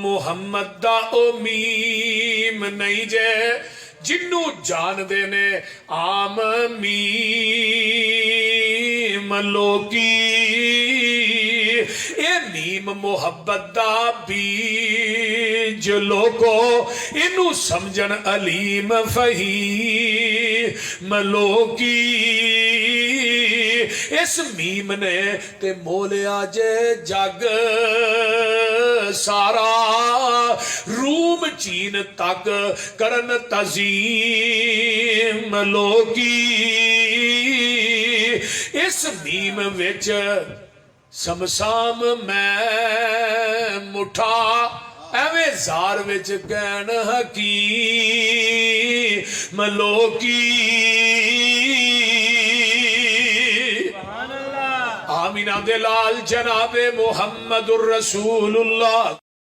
मुहम्मद दा ओ मीम नहीं जे जिन्नू जानदे ने आम मीम लोकी ए मीम मुहब्बत दा बीज लोको इनू समझन अलीम फहीम लोकी इस मीम ने ते मोलिया जे जग सारा रूम चीन तक करन तजीम लोकी इस मीम विच समसाम मैं मुठा एवें जार विच कहन हकीम लोकी आमीना दे लाल जनाबे मुहम्मदुर रसूलुल्लाह